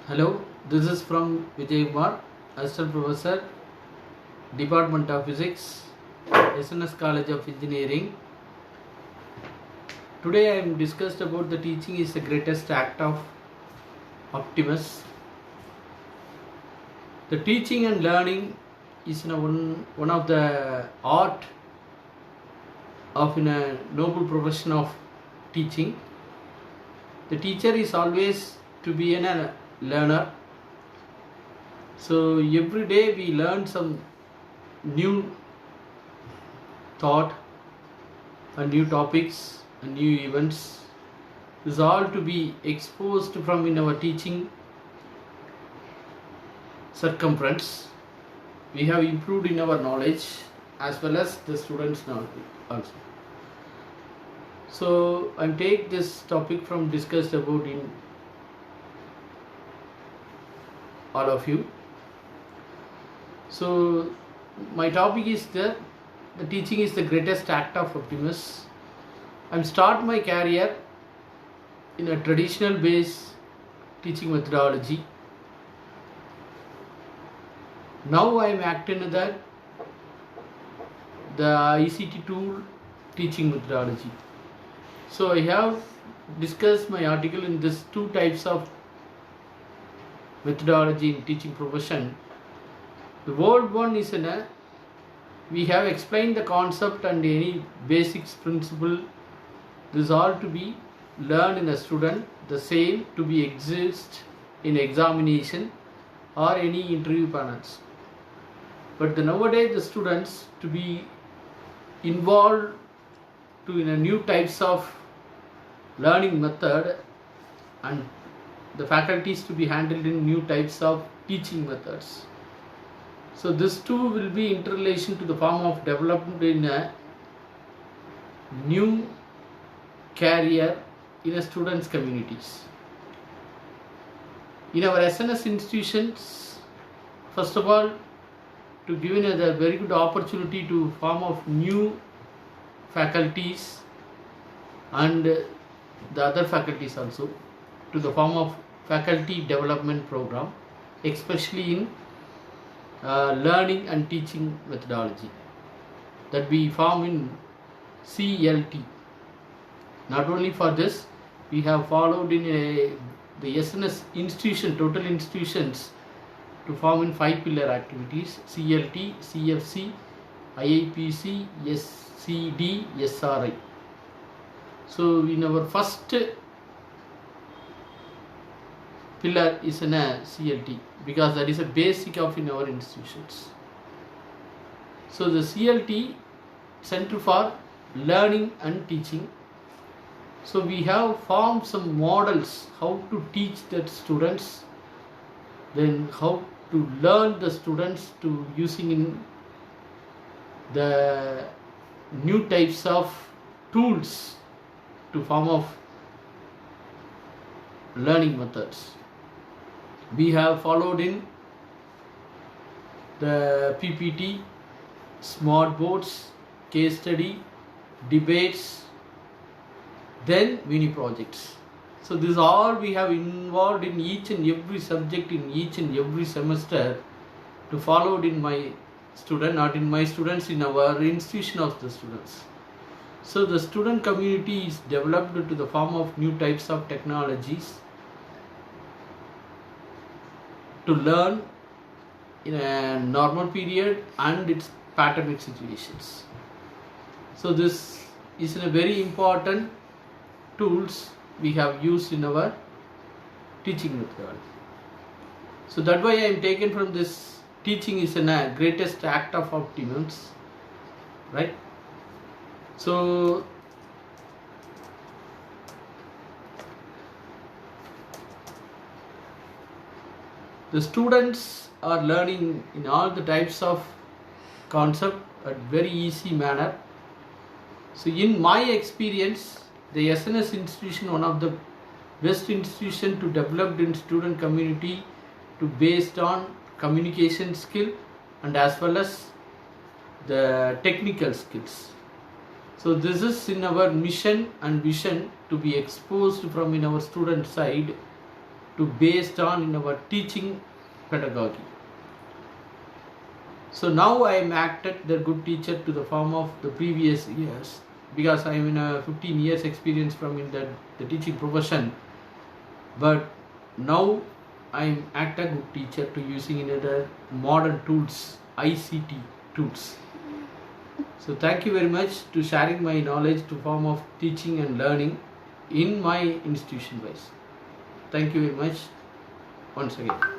Hello, this is from Vijay Kumar, Assistant Professor, Department of Physics, SNS College of Engineering. Today I am discussed about the teaching is the greatest act of optimism. The teaching and learning is one of the art of in a noble profession of teaching. The teacher is always to be a learner. So every day we learn some new thought and new topics and new events. This is all to be exposed from in our teaching circumference. We have improved in our knowledge as well as the students' knowledge also. So I take this topic from discussed about in all of you. So my topic is the teaching is the greatest act of optimism. I start my career in a traditional based teaching methodology. Now I am acting the ICT tool teaching methodology. So I have discussed my article in this two types of methodology in teaching profession. The old one is we have explained the concept and any basics principle. This is all to be learned in a student, the same to be exist in examination or any interview panels. But nowadays the students to be involved to in a new types of learning method and the faculties to be handled in new types of teaching methods. So this too will be interrelation to the form of development in a new career in a students' communities. In our SNS institutions, first of all, to given a very good opportunity to form of new faculties and the other faculties also to the form of faculty development program, especially in learning and teaching methodology that we form in CLT. Not only for this, we have followed in the SNS institution, total institutions to form in 5 pillar activities: CLT, CFC, IIPC, SCD, SRI. So in our first pillar is in a CLT because that is a basic of in our institutions. So the CLT, Center for Learning and Teaching. So we have formed some models how to teach the students, then how to learn the students to using in the new types of tools to form of learning methods. We have followed in the PPT, smart boards, case study, debates, then mini projects. So this all we have involved in each and every subject in each and every semester to follow in my student, not in my students, in our institution of the students. So the student community is developed to the form of new types of technologies to learn in a normal period and its pandemic situations. So this is a very important tools we have used in our teaching methodology. So that why I am taken from this teaching is a greatest act of optimism, right? So the students are learning in all the types of concept at very easy manner. So in my experience, the SNS institution, one of the best institution to develop in student community to based on communication skill and as well as the technical skills. So this is in our mission and vision to be exposed from in our student side to based on in our teaching pedagogy. So now I am acted the good teacher to the form of the previous years, because I am in a 15 years experience from in the teaching profession. But now I am act a good teacher to using another modern tools, ICT tools. So thank you very much to sharing my knowledge to form of teaching and learning in my institution wise. Thank you very much once again.